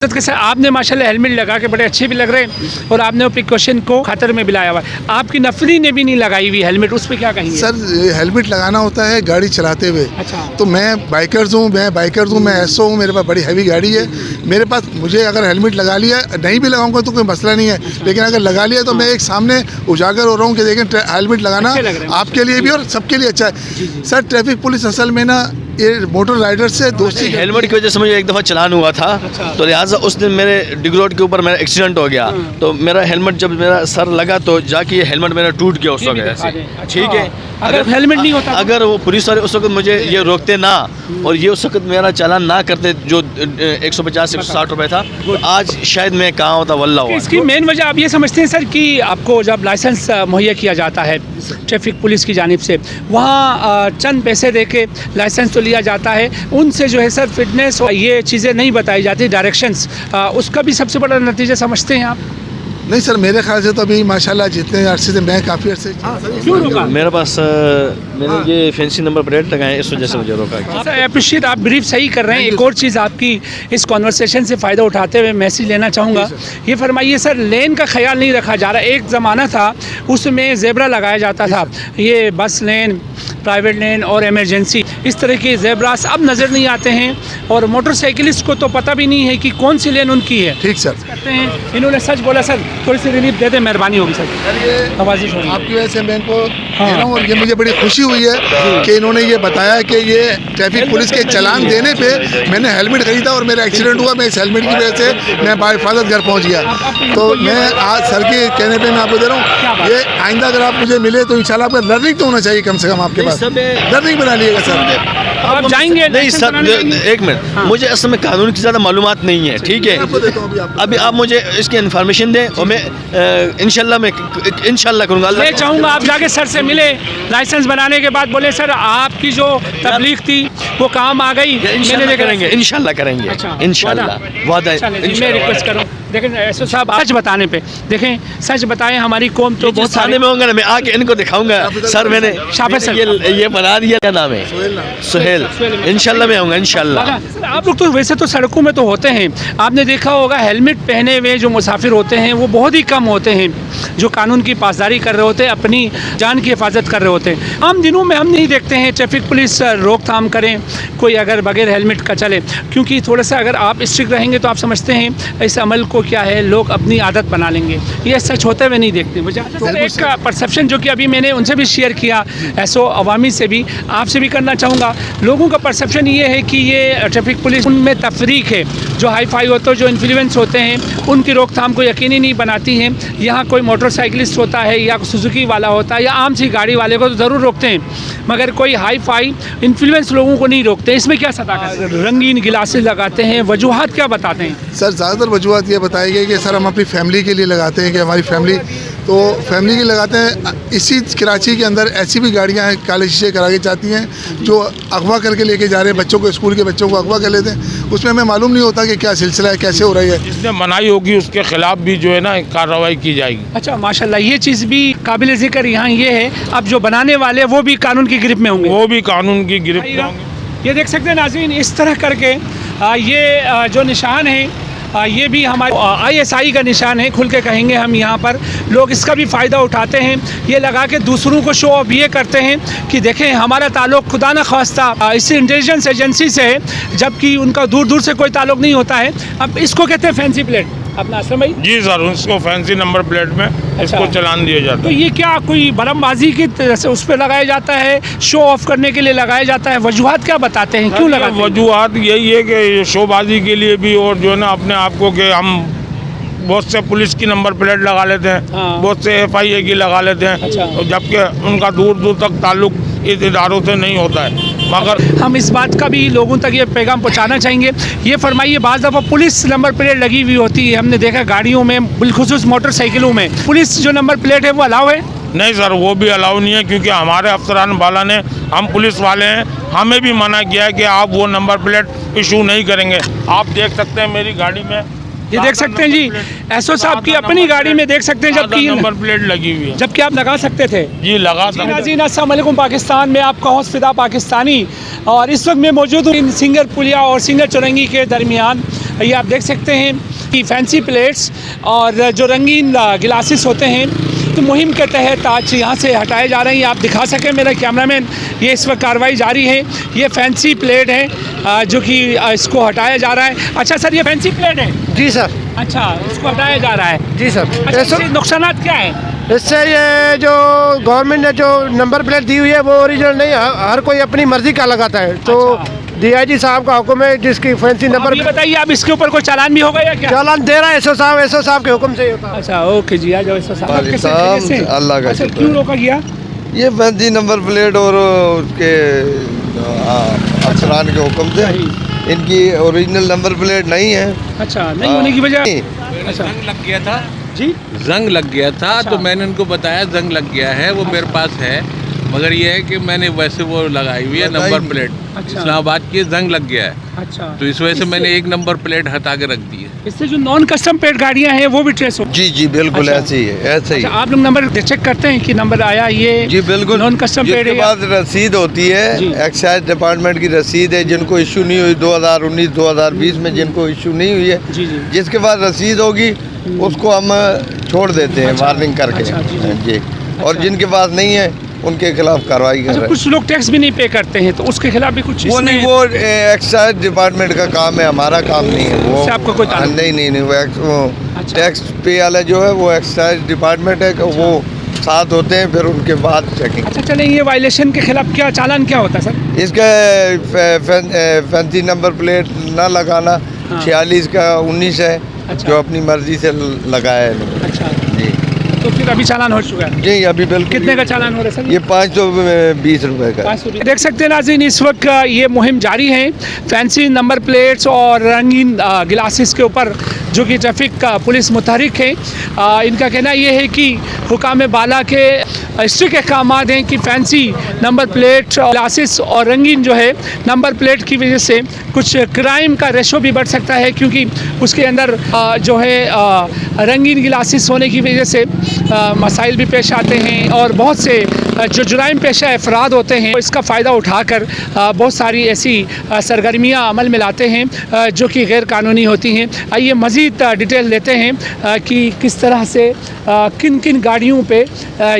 कैसे आपने माशाल्लाह हेलमेट लगा के बड़े अच्छे भी लग रहे हैं और आपने वो प्रिकॉशन को खतर में भी लाया हुआ है। आपकी नफरी ने भी नहीं लगाई हुई हेलमेट, उस पर क्या कहेंगे? सर हेलमेट लगाना होता है गाड़ी चलाते हुए। अच्छा। तो मैं बाइकर्स हूँ, मैं एसओ हूँ, मेरे पास बड़ी हैवी गाड़ी है। मेरे पास मुझे अगर हेलमेट लगा लिया, नहीं भी लगाऊंगा तो कोई मसला नहीं है। लेकिन अगर लगा लिया तो मैं एक सामने उजागर हो रहा हूँ कि देखें हेलमेट लगाना आपके लिए भी और सबके लिए अच्छा है। सर ट्रैफिक पुलिस असल में ना ये मोटर राइडर से दोस्ती, हेलमेट की वजह से मुझे एक दफ़ा चलान हुआ था। तो लिहाजा उस दिन मेरे डिग रोड के ऊपर मेरा एक्सीडेंट हो गया। तो मेरा हेलमेट जब मेरा सर लगा तो जाके ये हेलमेट मेरा टूट गया उस वक्त। ठीक है, अगर हेलमेट नहीं होता, अगर वो पुलिस वाले उस वक्त मुझे ये रोकते ना और ये उस वक्त मेरा चालान ना करते जो 150-160 रुपए था, तो आज शायद मैं कहाँ होता वल्ला हुआ। इसकी मेन वजह आप ये समझते हैं सर कि आपको जब लाइसेंस मुहैया किया जाता है ट्रैफिक पुलिस की जानिब से, वहाँ चंद पैसे दे के लाइसेंस तो लिया जाता है, उनसे जो है सर फिटनेस और ये चीज़ें नहीं बताई जाती, डायरेक्शंस, उसका भी सबसे बड़ा नतीजा समझते हैं आप? नहीं सर, मेरे ख्याल से तो अभी माशाल्लाह जितने अरसे से मैं काफ़ी अरसे मेरे पास मैंने ये फैंसी नंबर प्लेट लगाए, इस वजह से मुझे रोका। सर अप्रिशिएट, आप ब्रीफ सही कर रहे हैं। एक और चीज़ आपकी इस कॉन्वर्सेशन से फ़ायदा उठाते हुए मैसेज लेना चाहूँगा। ये फरमाइए सर, लेन का ख्याल नहीं रखा जा रहा। एक ज़माना था उसमें ज़ेब्रा लगाया जाता था, ये बस लेन, प्राइवेट लेन और इमरजेंसी, इस तरह के ज़ेब्रास अब नज़र नहीं आते हैं और मोटरसाइकिलिस्ट को तो पता भी नहीं है कि कौन सी लेन उनकी है। ठीक सर करते हैं, इन्होंने सच बोला सर, थोड़ी सी रिलीफ दे दें, मेहरबानी होगी सर। आवाज़ आपकी वजह से मैं इनको कह रहा हूँ और ये मुझे बड़ी खुशी हुई है कि इन्होंने ये बताया कि ये ट्रैफिक पुलिस के चालान देने पे मैंने हेलमेट खरीदा और मेरा एक्सीडेंट हुआ। मैं इस हेलमेट की वजह से मैं बाहिफाजत घर पहुँच गया। तो मैं आज सर के कहने पे मैं आपको दे रहा हूँ, ये आइंदा अगर आप मुझे मिले तो इंशाल्लाह आपका लर्निंग तो होना चाहिए कम से कम आपके पास, लर्निंग बना लीजिएगा सर। आप जाएंगे? नहीं सर, एक मिनट, मुझे असल में कानून की ज़्यादा मालूमात नहीं है। ठीक है, अभी आप मुझे इसकी इन्फॉर्मेशन दें और मैं इंशाल्लाह करूँगा। मैं चाहूँगा आप जाके सर से मिले, लाइसेंस बनाने के बाद बोले सर आपकी जो तबलीग थी वो काम आ गई, इंशाल्लाह करेंगे, इंशाल्लाह करेंगे, इंशाल्लाह वादा। मैं रिक्वेस्ट करूँ, देखें एसओ साहब सच बताने पे, देखें सच बताएं, हमारी कौम तो बहुत थाने में होंगे ना, मैं आके इनको दिखाऊंगा सर मैंने ये बना दिया। क्या नाम है? सुहेल। इंशाल्लाह मैं आऊँगा इंशाल्लाह। आप लोग तो वैसे तो सड़कों में तो होते हैं, आपने देखा होगा हेलमेट पहने हुए जो मुसाफिर होते हैं वो बहुत ही कम होते हैं, जो कानून की पासदारी कर रहे होते हैं, अपनी जान की हिफाजत कर रहे होते हैं। आम दिनों में हम नहीं देखते हैं ट्रैफिक पुलिस रोकथाम करें कोई अगर बगैर हेलमेट का चले, क्योंकि थोड़ा सा अगर आप स्ट्रिक्ट रहेंगे तो आप समझते हैं इस अमल को क्या है, लोग अपनी आदत बना लेंगे। ये सच होते हुए नहीं देखते। मुझे एक परसेप्शन जो कि अभी मैंने उनसे भी शेयर किया, एसओ अवामी से भी, आपसे भी करना चाहूँगा, लोगों का परसेप्शन ये है कि ये ट्रैफिक पुलिस उनमें तफरीक है, जो हाई फाई होते हैं, जो इन्फ्लुएंस होते हैं, उनकी रोकथाम को यकीनी नहीं बनाती हैं। यहाँ कोई मोटरसाइकिलिस्ट होता है या सुजुकी वाला होता है या आम सी गाड़ी वाले को तो ज़रूर रोकते हैं, मगर कोई हाई फाई इन्फ्लुएंस लोगों को नहीं रोकते। इसमें क्या सदाकत? रंगीन गिलासेस लगाते हैं, वजूहात क्या बताते हैं? सर ज़्यादातर वजूहात ये बताई गई कि सर हम अपनी फैमिली के लिए लगाते हैं, कि हमारी फैमिली के लगाते हैं। इसी कराची के अंदर ऐसी भी गाड़ियां हैं काले शीशे करा के जाती हैं जो अगवा करके लेके जा रहे हैं बच्चों को, स्कूल के बच्चों को अगवा कर लेते हैं। उसमें हमें मालूम नहीं होता कि क्या सिलसिला है, कैसे हो रही है। जिसने मनाही होगी उसके खिलाफ भी जो है ना कार्रवाई की जाएगी। अच्छा माशाल्लाह, ये चीज़ भी काबिल ज़िक्र यहाँ ये है, अब जो बनाने वाले वो भी कानून की गिरफ्त में होंगे, वो भी कानून की गिरफ्त में होंगे। ये देख सकते हैं नाज़रीन, इस तरह करके ये जो निशान है ये भी हमारे ISI का निशान है, खुल के कहेंगे हम यहाँ पर। लोग इसका भी फ़ायदा उठाते हैं, ये लगा के दूसरों को शो ऑफ ये करते हैं कि देखें हमारा ताल्लुक़ खुदा न खास्ता इस इंटेलिजेंस एजेंसी से है, जबकि उनका दूर दूर से कोई ताल्लुक़ नहीं होता है। अब इसको कहते हैं फैंसी प्लेट अपना असलम भाई? जी सर, उसको फैंसी नंबर प्लेट में इसको चलान दिया जाता है। तो ये क्या कोई भरमबाजी की तरह से उस पर लगाया जाता है, शो ऑफ करने के लिए लगाया जाता है? वजूहात क्या बताते हैं, क्यों लगाते हैं? वजूहात यही है कि शोबाजी के लिए भी, और जो है ना अपने आप को कि हम बहुत से पुलिस की नंबर प्लेट लगा लेते हैं, बहुत से FIA की लगा लेते हैं, जबकि उनका दूर दूर तक ताल्लुक़ इस इदारों से नहीं होता है। मगर हम इस बात का भी लोगों तक ये पैगाम पहुंचाना चाहेंगे। ये फरमाइए, बाज़ दफ़ा पुलिस नंबर प्लेट लगी हुई होती है, हमने देखा गाड़ियों में, बिलखुसूस मोटरसाइकिलों में पुलिस जो नंबर प्लेट है वो अलाउ है? नहीं सर, वो भी अलाउ नहीं है, क्योंकि हमारे अफसरान वाला ने, हम पुलिस वाले हैं, हमें भी मना किया है कि आप वो नंबर प्लेट इशू नहीं करेंगे। आप देख सकते हैं मेरी गाड़ी में, ये देख सकते हैं जी, एसओ साहब की अपनी गाड़ी में देख सकते हैं, जबकि नंबर प्लेट लगी हुई है, जबकि आप लगा सकते थे। जी लगा सकते जी। अस्सलाम वालेकुम पाकिस्तान में आपका हौस फिदा पाकिस्तानी, और इस वक्त मैं मौजूद हूँ सिंगर पुलिया और सिंगर चौरंगी के दरमियान। ये आप देख सकते हैं कि फैंसी प्लेट्स और जो रंगीन गिलासेस होते हैं, तो मुहिम के तहत आज यहाँ से हटाए जा रहे हैं। आप दिखा सकें मेरा कैमरामैन, ये इस वक्त कार्रवाई जारी है। ये फैंसी प्लेट है जो कि इसको हटाया जा रहा है। अच्छा सर, ये फैंसी प्लेट है? जी सर। अच्छा, इसको हटाया जा रहा है। जी सर। अच्छा, इससे नुकसानात क्या है? इससे ये जो गवर्नमेंट ने जो नंबर प्लेट दी हुई है वो ओरिजिनल नहीं, हर कोई अपनी मर्जी का लगाता है। तो डीआईजी साहब का हुक्म है जिसकी फैंसी नंबर। ये बताइए, आप इसके ऊपर कोई चालान भी होगा या क्या? चालान दे रहा है एसओ साहब के हुक्म से ही होता है। अच्छा, ओके जी, आ जाओ एसओ साहब। कैसे? अल्लाह का अच्छा, शुक्र क्यों है। रोका गया? ये फैंसी नंबर प्लेट और उसके अफसरान के हुक्म से इनकी ओरिजिनल नंबर प्लेट नहीं है। अच्छा, नहीं होने की वजह? अच्छा, जंग लग गया था जी, जंग लग गया था। अच्छा। तो मैंने उनको बताया जंग लग गया है, वो मेरे पास है, मगर ये है कि मैंने वैसे वो लगाई हुई है नंबर प्लेट। अच्छा। इस्लामाबाद की जंग लग गया है, अच्छा, तो इस वजह से मैंने एक नंबर प्लेट हटा के रख दी है। इससे जो नॉन कस्टम प्लेट गाड़ियाँ हैं वो भी ट्रेस हो? जी जी बिल्कुल अच्छा। ऐसे ही है, ऐसे ही। अच्छा, आप लोग नंबर चेक करते हैं कि नंबर आया ये? जी बिल्कुल। नॉन कस्टम प्लेट जिसके है? बाद रसीद होती जी। है, एक्साइज डिपार्टमेंट की रसीद है, जिनको इशू नहीं हुई 2019-2020 में, जिनको इशू नहीं हुई है, जी जी। जिसके बाद रसीद होगी उसको हम छोड़ देते हैं अच्छा। वार्निंग करके। अच्छा, जी, जी। जी। और अच्छा। जिनके पास नहीं है उनके खिलाफ कार्रवाई कर अच्छा, रहे हैं। कुछ लोग टैक्स भी नहीं पे करते हैं, तो उसके खिलाफ भी कुछ वो इसमें- नहीं, वो एक्साइज डिपार्टमेंट का काम है, हमारा काम नहीं है वो। उससे आपको कोई ताल्लुक नहीं, वो अच्छा। टैक्स पे वाला जो है वो एक्साइज डिपार्टमेंट है, वो साथ होते हैं, फिर उनके बाद चेकिंग। अच्छा, चलें, ये वायलेशन के खिलाफ क्या चालान क्या होता है सर? इसका फैंसी नंबर प्लेट ना लगाना, हाँ। 46 का 19 है, अच्छा। जो अपनी मर्जी से लगाया है इन्होंने। अच्छा, जी तो फिर अभी चालान हो चुका है? जी अभी बिल्कुल। कितने का चालान हो रहा है सर? ये 520 रुपए का। 500। देख सकते हैं नाज़रीन, इस वक्त ये मुहिम जारी है फैंसी नंबर प्लेट्स और रंगीन गिलासेस के ऊपर, जो कि ट्रैफिक का पुलिस मुतहरिक है। इनका कहना ये है कि हुकाम बाला के स्ट्रिक्ट अहकाम हैं कि फैंसी नंबर प्लेट, गिलासेस और रंगीन जो है नंबर प्लेट की वजह से कुछ क्राइम का रेशो भी बढ़ सकता है, क्योंकि उसके अंदर जो है रंगीन गिलासेस होने की वजह से मसाइल भी पेश आते हैं, और बहुत से जो जुराइम पेशा अफराद होते हैं इसका फ़ायदा उठाकर बहुत सारी ऐसी सरगर्मियाँ अमल में लाते हैं जो कि गैर कानूनी होती हैं। आइए मज़ीद डिटेल लेते हैं कि किस तरह से किन किन गाड़ियों पे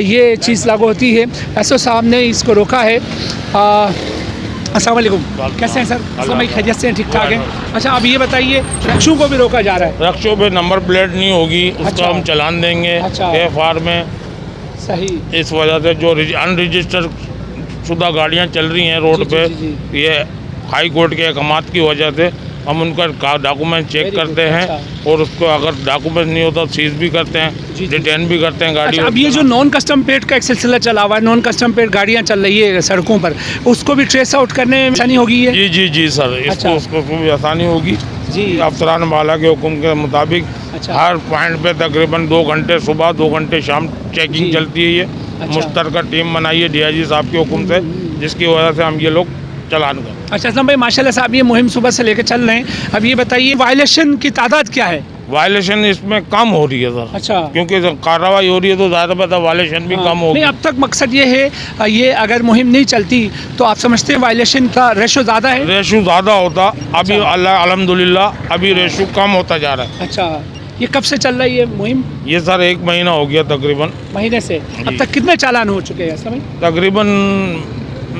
ये चीज़ लागू होती है। एसओ साहब ने इसको रोका है। अस्सलाम वालेकुम, कैसे हैं सर? समय खैरियत से ठीक ठाक हैं? अच्छा, अब ये बताइए, रक्षों को भी रोका जा रहा है? रक्षों पे नंबर प्लेट नहीं होगी, उसका अच्छा। हम चालान देंगे अच्छा। एफआर में। सही। इस वजह से जो अनरजिस्टर्ड शुदा गाड़ियाँ चल रही हैं रोड जी, पे, जी, ये हाई कोर्ट के अहकामात की वजह से हम उनका डॉक्यूमेंट चेक Very करते good, हैं, अच्छा। और उसको अगर डॉक्यूमेंट नहीं होता सीज भी करते जी, हैं, जी। डिटेन भी करते हैं गाड़ी। अच्छा, अब ये जो नॉन कस्टम प्लेट का एक सिलसिला चला हुआ है, नॉन कस्टम प्लेट गाड़ियाँ चल रही है सड़कों पर, उसको भी ट्रेस आउट करने में आसानी होगी है? जी जी जी सर, अच्छा। इसको उसको भी आसानी होगी जी। अफसरान वाला के हुक्म के मुताबिक। अच्छा। हर पॉइंट पे तकरीबन 2 घंटे सुबह 2 घंटे शाम जी। चेकिंग चलती है। ये अच्छा। मुश्तरका टीम बनाई है डीआईजी साहब के हुक्म से, जिसकी वजह से हम ये लोग चालान कर। अच्छा असलम भाई, माशाल्लाह साहब, ये मुहिम सुबह से लेकर चल रहे हैं। अब ये बताइए, वायलेशन की तादाद क्या है? वायलेशन इसमें कम हो रही है सर। अच्छा। क्योंकि कार्रवाई हो रही है तो ज़्यादा पता वायलेशन भी कम होगी। नहीं, अब तक मकसद ये है, ये अगर मुहिम नहीं चलती तो आप समझते हैं वायलेशन का रेशो ज़्यादा है? रेशो ज़्यादा होता, अभी अच्छा। अल्लाह अल्हम्दुलिल्लाह अभी रेशो कम होता जा रहा है। अच्छा, ये कब से चल रही है मुहिम? ये सर 1 महीना हो गया तकरीबन। महीने से। अब जी। तक कितने चालान हो चुके हैं समय? तकरीबन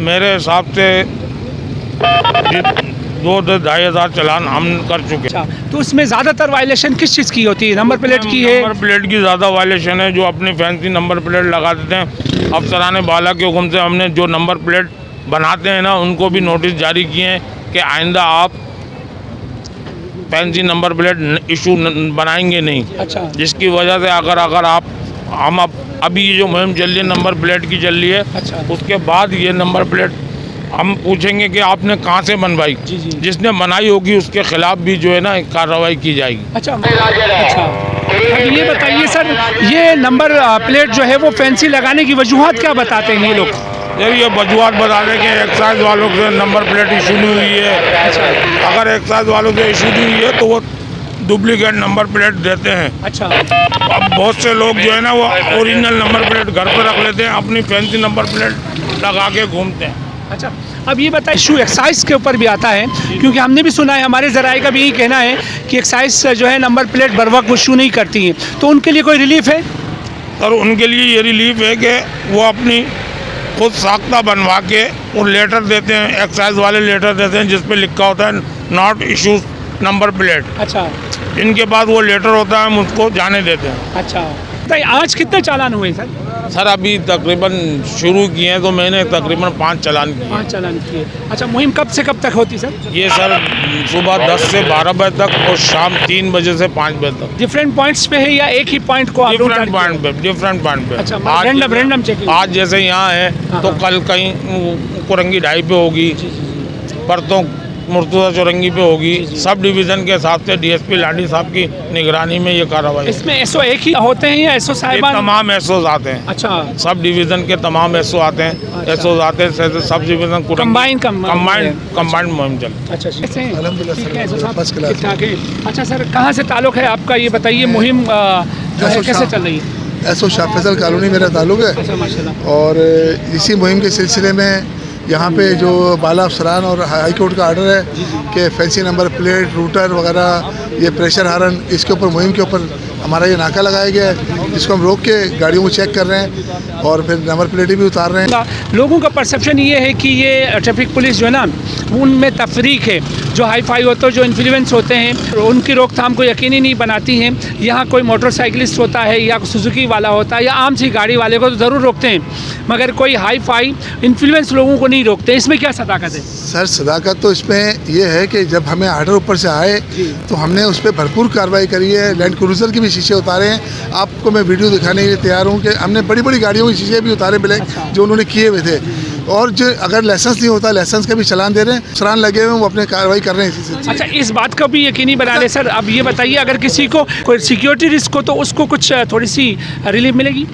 मेरे हिसाब से 2 से 2,500 चालान हम कर चुके हैं। अच्छा, तो उसमें ज़्यादातर वायलेशन किस चीज़ की होती है? नंबर प्लेट की है? नंबर प्लेट की ज़्यादा वायलेशन है, जो अपनी फैंसी नंबर प्लेट लगा देते हैं। अफसरान बाला के हुक्म से हमने जो नंबर प्लेट बनाते हैं ना, उनको भी नोटिस जारी किए हैं कि आइंदा आप फैंसी नंबर प्लेट इशू बनाएंगे नहीं। अच्छा। जिसकी वजह से अगर आप हम अभी ये जो मुहिम चल रही है नंबर प्लेट की चल रही है, अच्छा। उसके बाद ये नंबर प्लेट हम पूछेंगे कि आपने कहाँ से बनवाई। जी, जी। जिसने बनाई होगी उसके खिलाफ भी जो है ना कार्रवाई की जाएगी। अच्छा। अच्छा, अब ये बताइए सर, ये नंबर प्लेट जो है वो फैंसी लगाने की वजूहत क्या बताते हैं ये लोग? जब ये वजूहत बता दें कि एक्साइज वालों से नंबर प्लेट इशू नहीं हुई है। अच्छा। अगर एक्साइज वालों से इशू नहीं हुई है तो वो डुप्लीकेट नंबर प्लेट देते हैं। अच्छा। अब बहुत से लोग जो है ना वो ओरिजिनल नंबर प्लेट घर पर रख लेते हैं, अपनी फैंसी नंबर प्लेट लगा के घूमते हैं। अच्छा, अब ये बताइए, इशू एक्साइज के ऊपर भी आता है, क्योंकि हमने भी सुना है, हमारे ज़राए का भी यही कहना है कि एक्साइज जो है नंबर प्लेट बर वक्त इशू नहीं करती हैं, तो उनके लिए कोई रिलीफ है? सर उनके लिए ये रिलीफ है कि वो अपनी खुद साख्ता बनवा के वो लेटर देते हैं, एक्साइज वाले लेटर देते हैं जिस पे लिखा होता है नॉट इशू नंबर प्लेट। अच्छा इनके बाद वो लेटर होता है, हम उसको जाने देते हैं। अच्छा, तो आज कितने चालान हुए सर? सर अभी तकरीबन शुरू किए हैं तो मैंने तकरीबन 5 चालान किए। 5 चालान किए। अच्छा, मुहिम कब से कब तक होती सर? ये सर सुबह 10 से 12 बजे तक और शाम 3 बजे से 5 बजे तक। डिफरेंट पॉइंट्स पे है या एक ही पॉइंट को आप लोग डिफरेंट पॉइंट पे। अच्छा, आज रैंडम चेकिंग। आज जैसे यहाँ है तो कल कहीं कुरंगी ढाई पे होगी, परतों मुर्तुजा चौरंगी पे होगी। सब डिवीज़न के हिसाब से डीएसपी लाडी साहब की निगरानी में ये कार्रवाई। इसमें एसओ एक ही होते हैं या एसओ साहिबान? तमाम एसओ आते हैं। अच्छा, सब डिवीज़न के तमाम एसओ आते हैं। एसओ आते हैं, सब डिवीज़न कंबाइंड मुहिम चलती। अच्छा, अल्हम्दुलिल्लाह ठीक है, सर, एसओ साहब, फर्स्ट क्लास। ठीक-ठाक है। अच्छा सर, कहाँ से ताल्लुक़ है आपका, ये बताइए, मुहिम जो है कैसे चल रही है? एसओ शाह फैसल कॉलोनी मेरा ताल्लुक़ है, अच्छा, माशाल्लाह। और इसी मुहिम के सिलसिले में यहाँ पे जो बाला अफसरान और हाई कोर्ट का आर्डर है कि फैंसी नंबर प्लेट, रूटर वगैरह, ये प्रेशर हारन, इसके ऊपर मुहिम के ऊपर हमारा ये नाका लगाया गया है, जिसको हम रोक के गाड़ियों को चेक कर रहे हैं और फिर नंबर प्लेटें भी उतार रहे हैं। लोगों का परसेप्शन ये है कि ये ट्रैफिक पुलिस जो है ना, उनमें तफरीक है, जो हाई फाई होते हैं, जो इन्फ्लुएंस होते हैं, उनकी रोकथाम को यकीनी नहीं बनाती हैं। यहाँ कोई मोटरसाइकिलिस्ट होता है या सुजुकी वाला होता है या आम सी गाड़ी वाले को तो ज़रूर रोकते हैं, मगर कोई हाई फाई इन्फ्लुएंस लोगों को नहीं रोकते। इसमें क्या सदाकत है सर? सदाकत तो इसमें ये है कि जब हमें आर्डर ऊपर से आए तो हमने उस पर भरपूर कार्रवाई करी है। लैंड क्रूज़र के भी शीशे उतारे हैं, आपको मैं वीडियो दिखाने के लिए तैयार हूँ कि हमने बड़ी बड़ी गाड़ियों के शीशे भी उतारे ब्लैक, जो उन्होंने किए हुए थे। और जो अगर लाइसेंस नहीं होता, लाइसेंस का भी चलान दे रहे हैं, चलान लगे हुए हैं, वो अपने कार्रवाई कर रहे हैं इसी से। अच्छा, इस बात को भी यकीनी बना ले सर। अब ये बताइए, अगर किसी को कोई सिक्योरिटी रिस्क हो तो उसको कुछ थोड़ी सी रिलीफ मिलेगी?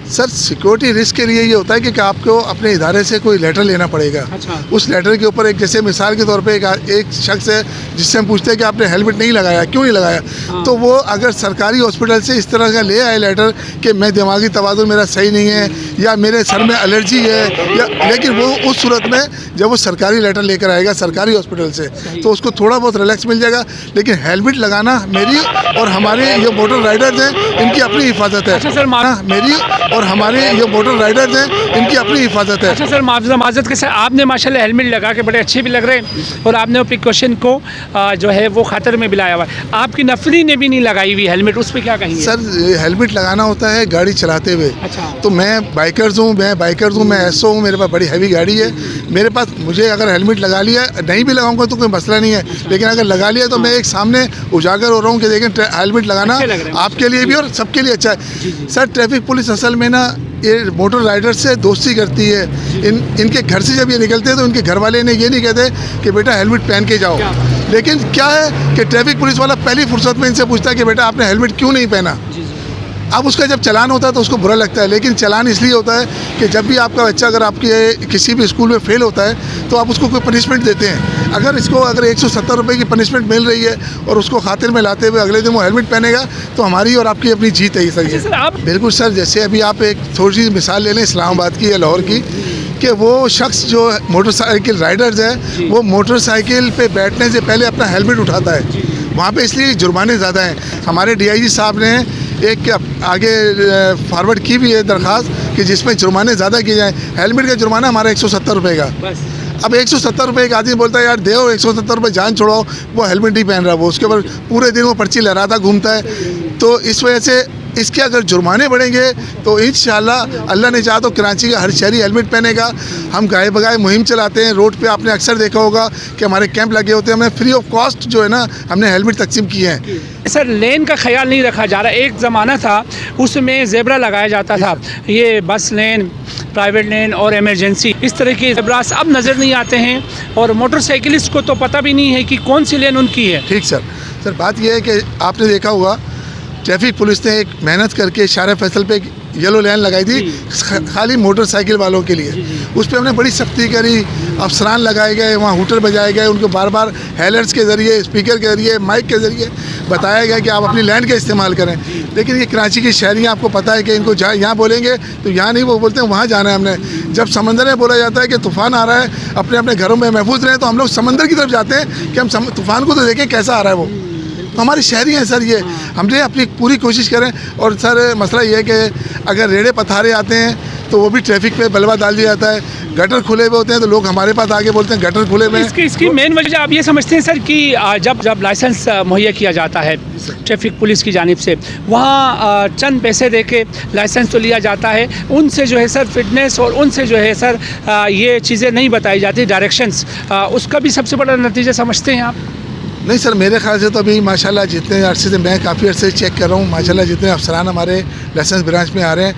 सर सिक्योरिटी रिस्क के लिए ये होता है कि आपको अपने इदारे से कोई लेटर लेना पड़ेगा। अच्छा। उस लेटर के ऊपर एक, जैसे मिसाल के तौर पे एक शख्स है जिससे हम पूछते हैं कि आपने हेलमेट नहीं लगाया, क्यों नहीं लगाया, तो वो अगर सरकारी हॉस्पिटल से इस तरह का ले आए लेटर कि मैं दिमागी तवाज़ुन मेरा सही नहीं है या मेरे सर में एलर्जी है, या लेकिन वो उस सूरत में जब वो सरकारी लेटर लेकर आएगा सरकारी हॉस्पिटल से तो उसको थोड़ा बहुत रिलैक्स मिल जाएगा। लेकिन हेलमेट लगाना मेरी और हमारे ये मोटर राइडर्स हैं, इनकी अपनी हिफाजत है। अच्छा सर, मेरी और हमारे ये मोटर राइडर्स हैं, इनकी अपनी हिफाजत है। अच्छा सर, माजत के साथ आपने माशाल्लाह हेलमेट लगा के बड़े अच्छे भी लग रहे हैं और आपने वो प्रिकॉशन को जो है वो ख़तर में भी लाया हुआ है। आपकी नफरी ने भी नहीं लगाई हुई हेलमेट, उस पर क्या कहेंगे? सर हेलमेट लगाना होता है गाड़ी चलाते हुए। अच्छा। तो मैं बाइकर्स हूँ, मैं एसओ हूँ, मेरे पास बड़ी हैवी गाड़ी है, मेरे पास मुझे अगर हेलमेट लगा लिया, नहीं भी लगाऊंगा तो कोई मसला नहीं है। अच्छा। लेकिन अगर लगा लिया तो मैं एक सामने उजागर हो रहा हूँ कि देखें हेलमेट लगाना आपके लिए भी और सबके लिए अच्छा है। सर ट्रैफिक पुलिस असल में ना ये मोटर राइडर से दोस्ती करती है। इनके घर से जब ये निकलते हैं तो इनके घर वाले ने ये नहीं कहते कि बेटा हेलमेट पहन के जाओ, लेकिन क्या है कि ट्रैफिक पुलिस वाला पहली फुर्सत में इनसे पूछता है कि बेटा आपने हेलमेट क्यों नहीं पहना। अब उसका जब चलान होता है तो उसको बुरा लगता है, लेकिन चलान इसलिए होता है कि जब भी आपका बच्चा अगर आपके किसी भी स्कूल में फेल होता है तो आप उसको कोई पनिशमेंट देते हैं। अगर 170 रुपये की पनिशमेंट मिल रही है और उसको खातिर में लाते हुए अगले दिन वो हेलमेट पहनेगा तो हमारी और आपकी अपनी जीत है। सर सर आप बिल्कुल सर, जैसे अभी आप एक थोड़ी सी मिसाल ले लें इस्लामाबाद की या लाहौर की, कि वो शख्स जो मोटरसाइकिल राइडर्स है वो मोटरसाइकिल पे बैठने से पहले अपना हेलमेट उठाता है। वहाँ पे इसलिए जुर्माने ज़्यादा हैं। हमारे डीआईजी साहब ने एक आगे फॉरवर्ड की भी है दरख्वास्त कि जिसमें जुर्माने ज़्यादा किए जाएँ। हेलमेट का जुर्माना हमारा 170 रुपये का। अब 170 रुपये एक आदमी बोलता है यार दो 170 रुपये जान छोड़ाओ, वो हेलमेट नहीं पहन रहा, वो उसके ऊपर पूरे दिन वो पर्ची लहराता घूमता है। तो इस वजह से इसके अगर जुर्माने बढ़ेंगे तो इंशाअल्लाह अल्लाह ने चाहा तो कराची का हर शहरी हेलमेट पहनेगा। हम गाय बगाए मुहिम चलाते हैं, रोड पे आपने अक्सर देखा होगा कि हमारे कैंप लगे होते हैं, हमने फ्री ऑफ कॉस्ट जो है ना हमने हेलमेट तकसीम किए हैं। सर लेन का ख्याल नहीं रखा जा रहा। एक ज़माना था उसमें ज़ेब्रा लगाया जाता था, ये बस लेन, प्राइवेट लेन और इमरजेंसी, इस तरह के ज़ेब्रास अब नज़र नहीं आते हैं और मोटरसाइकिलिस्ट को तो पता भी नहीं है कि कौन सी लेन उनकी है। ठीक सर बात यह है कि आपने देखा होगा ट्रैफिक पुलिस ने एक मेहनत करके शारा फैसल पे येलो लाइन लगाई थी खाली मोटरसाइकिल वालों के लिए। उस पर हमने बड़ी सख्ती करी, अफसरान लगाए गए, वहाँ हूटर बजाए गए, उनको बार बार हेलर्स के ज़रिए, स्पीकर के ज़रिए, माइक के ज़रिए बताया गया कि आप अपनी लैंड का इस्तेमाल करें। लेकिन ये कराची की शहरियाँ, आपको पता है कि इनको यहाँ बोलेंगे तो यहाँ नहीं, वो बोलते हैं वहाँ जाना है हमने। जब समंदर में बोला जाता है कि तूफ़ान आ रहा है, अपने अपने घरों में महफूज रहें, तो हम लोग समंदर की तरफ जाते हैं कि हम तूफ़ान को तो देखें कैसा आ रहा है वो। तो हमारी शहरी हैं सर, ये हमने अपनी पूरी कोशिश करें। और सर मसला ये है कि अगर रेड़े पथारे आते हैं तो वो भी ट्रैफिक पे बलवा डाल दिया जाता है। गटर खुले हुए होते हैं तो लोग हमारे पास आके बोलते हैं गटर खुले हुए हैं। इसकी मेन वजह आप ये समझते हैं सर कि जब लाइसेंस मुहैया किया जाता है ट्रैफिक पुलिस की जानिब से, वहाँ चंद पैसे दे के लाइसेंस तो लिया जाता है, उनसे जो है सर फिटनेस और उनसे जो है सर ये चीज़ें नहीं बताई जाती, डायरेक्शंस, उसका भी सबसे बड़ा नतीजा समझते हैं आप? नहीं सर, मेरे ख्याल से तो अभी माशाल्लाह जितने अरसे से, मैं काफ़ी अरसे चेक कर रहा हूँ, माशाल्लाह जितने अफसरान हमारे लाइसेंस ब्रांच में आ रहे हैं,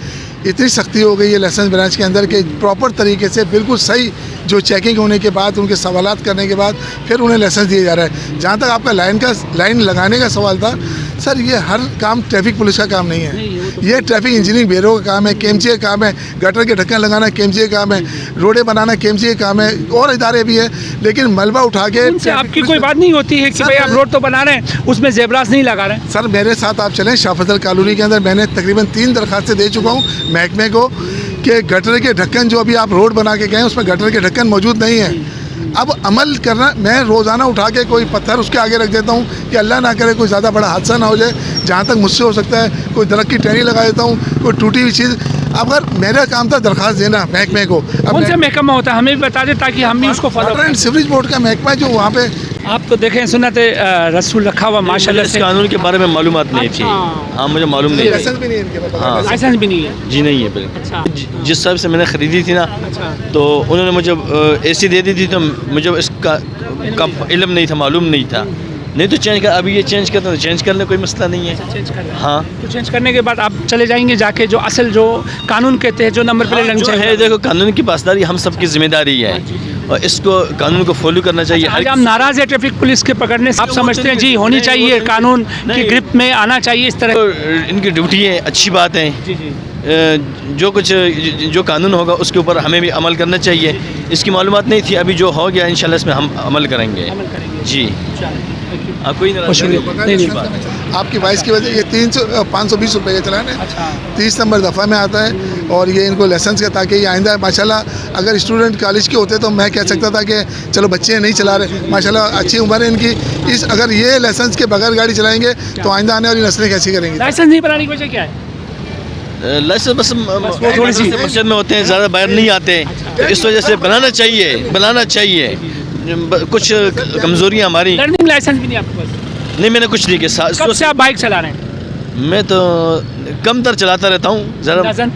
इतनी सख्ती हो गई है लाइसेंस ब्रांच के अंदर कि प्रॉपर तरीके से बिल्कुल सही जो चेकिंग होने के बाद, उनके सवालात करने के बाद फिर उन्हें लाइसेंस दिया जा रहा है। जहाँ तक आपका लाइन लगाने का सवाल था सर, ये हर काम ट्रैफिक पुलिस का काम नहीं है, ये ट्रैफिक इंजीनियरिंग ब्यूरो का काम है, केएमसी का काम है, गटर के ढक्कन लगाना केएमसी का काम है, रोडें बनाना केएमसी का काम है, और इदारे भी है। लेकिन मलबा उठा के उनसे आपकी कोई बात नहीं होती है कि भाई आप रोड तो बना रहे हैं, उसमें ज़ेब्रास नहीं लगा रहे हैं? सर मेरे साथ आप चलें, शाह फजल कॉलोनी के अंदर मैंने तकरीबन 3 दरखास्तें दे चुका हूँ महकमे को कि गटर के ढक्कन जो अभी आप रोड बना के गए उसमें गटर के ढक्कन मौजूद नहीं है। अब अमल करना, मैं रोज़ाना उठा के कोई पत्थर उसके आगे रख देता हूँ कि अल्लाह ना करे कोई ज़्यादा बड़ा हादसा ना हो जाए, जहाँ तक मुझसे हो सकता है कोई दरख्त की टहनी लगा देता हूँ, कोई टूटी हुई चीज़। अगर मेरा काम था दरख्वास्त देना महकमे को, कौन सा महकमा होता है हमें भी बता दें ताकि हम भी उसको follow water and sewerage board का महकमा है जो वहाँ पे। आप तो देखें सुन्नत रसूल रखा हुआ माशाल्लाह इस से, कानून के बारे में मालूमात नहीं थी। हाँ, मुझे मालूम नहीं थी। लाइसेंस भी नहीं है इनके पास। हाँ, लाइसेंस भी नहीं है जी नहीं है बिल्कुल। अच्छा। जिस हिसाब से मैंने ख़रीदी थी ना, तो उन्होंने मुझे ऐसी दे दी थी, तो मुझे इसका इल्म नहीं था, मालूम नहीं था। नहीं तो चेंज कर, अभी ये चेंज करते हैं, चेंज करने कोई मसला नहीं है। चेंज कर हाँ, तो चेंज करने के बाद आप चले जाएंगे जाके जो असल जो कानून कहते हैं, जो नंबर प्लेट लगनी जो है, चाहिए। देखो कानून की पासदारी हम सबकी जिम्मेदारी है और इसको कानून को फॉलो करना चाहिए। आज हम नाराज़ है ट्रैफिक पुलिस के पकड़ने से, आप समझते हैं जी होनी चाहिए, कानून की ग्रिप में आना चाहिए इस तरह? तो इनकी ड्यूटी है, अच्छी बात है। जी जी, जो कानून होगा उसके ऊपर हमें भी अमल करना चाहिए। इसकी मालूमात नहीं थी, अभी जो हो गया इंशाल्लाह इसमें हम अमल करेंगे। जी, कोई नहीं। आपकी वाइस की वजह ये 520 रुपये का चलान है, 30 नंबर दफ़ा में आता है। और ये इनको लाइसेंस का, ताकि ये आइंदा माशाल्लाह अगर स्टूडेंट कॉलेज के होते तो मैं कह सकता था कि चलो बच्चे नहीं चला रहे, माशाल्लाह अच्छी उम्र है इनकी, इस अगर ये लाइसेंस के बगैर गाड़ी चलाएंगे तो आइंदा आने वाली नस्लें कैसी करेंगी? लाइसेंस नहीं बनाने की वजह क्या है? लाइसेंस बस थोड़ी सी मस्जिद में होते हैं, ज़्यादा बाहर नहीं आते, तो इस वजह से बनाना चाहिए। कुछ कमज़ोरियाँ हमारी। लर्निंग लाइसेंस भी नहीं आपके पास? नहीं, मैंने कुछ नहीं किया। कब से आप बाइक चला रहे हैं? मैं तो कम तर चलाता रहता हूँ ज़रा। अंदाज़न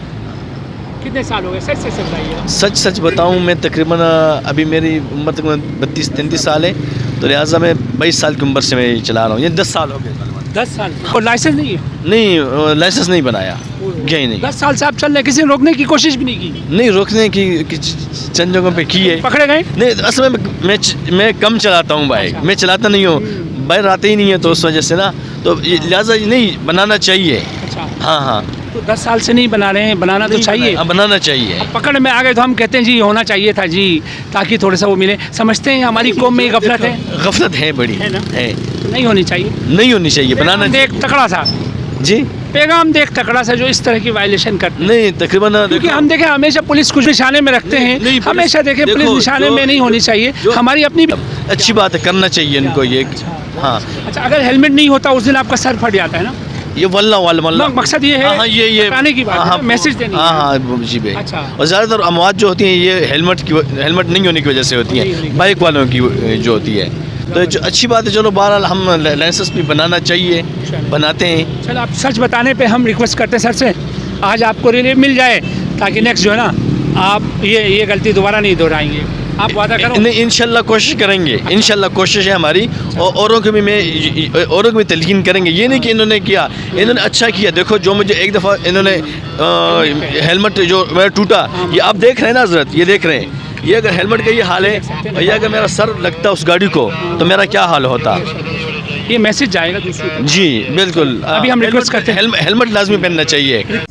कितने साल हो गए? सच से बताइए। सच बताऊँ, मैं तकरीबन अभी मेरी उम्र तकरीबन 32-33 साल है, तो लिहाजा मैं 22 साल की उम्र से मैं चला रहा हूँ। ये 10 साल हो गए। 10 साल और लाइसेंस नहीं है? नहीं, लाइसेंस नहीं बनाया, यही नहीं। 10 साल से आप चल रहे, किसी ने रोकने की कोशिश भी नहीं की? नहीं, रोकने की चंद जगहों पे की है। पकड़े गए? नहीं, असल में मैं कम चलाता हूँ बाइक, मैं चलाता नहीं हूँ, बाहर आते ही नहीं है, तो उस वजह से ना, तो लिहाजा नहीं बनाना चाहिए। अच्छा, हाँ, तो 10 साल से नहीं बना रहे हैं, बनाना तो चाहिए। बनाना चाहिए। पकड़ में आ गए तो हम कहते हैं जी होना चाहिए था जी, ताकि थोड़ा सा वो मिले। समझते हैं हमारी कौम में गफलत है, गफलत है बड़ी, है ना? है, नहीं होनी चाहिए, नहीं होनी चाहिए, बनाना देख तकड़ा सा जी, पैगाम देख तकड़ा सा जो इस तरह की वायलेशन करते हैं। नहीं तकरीबन, क्योंकि हम देखें हमेशा पुलिस कुछ निशाने में रखते हैं, हमेशा देखें पुलिस निशाने में नहीं होनी चाहिए, हमारी अपनी अच्छी बात है, करना चाहिए इनको ये। हाँ, अच्छा, अगर हेलमेट नहीं होता उस दिन आपका सर फट जाता है ना? ये वल्ला मकसद ये है, हाँ, ये बताने की बात है, मैसेज देने की। हाँ जी भाई। अच्छा। और ज़्यादातर अमवात जो होती हैं ये हेलमेट नहीं होने की वजह से होती हैं, बाइक वालों की जो होती है। तो जो अच्छी बात है, चलो बहरहाल हम लाइसेंस भी बनाना चाहिए, बनाते हैं। चलो, आप सच बताने पे हम रिक्वेस्ट करते हैं सर से, आज आपको रिलीफ मिल जाए ताकि नेक्स्ट जो है ना आप ये गलती दोबारा नहीं दोहराएंगे। आप वादा करो? नहीं, इंशाल्लाह कोशिश करेंगे, इंशाल्लाह कोशिश है हमारी, और औरों को भी तलकीन करेंगे। ये नहीं कि इन्होंने किया, इन्होंने अच्छा किया। देखो, जो मुझे एक दफ़ा इन्होंने हेलमेट जो मेरा टूटा, ये आप देख रहे हैं ना हज़रत, ये देख रहे हैं, ये अगर हेलमेट का ये हाल है, भैया अगर मेरा सर लगता उस गाड़ी को तो मेरा क्या हाल होता। ये मैसेज जाएगा दूसरी। जी बिल्कुल, अभी हम रिक्वेस्ट करते हैं, हेलमेट लाजमी पहनना चाहिए।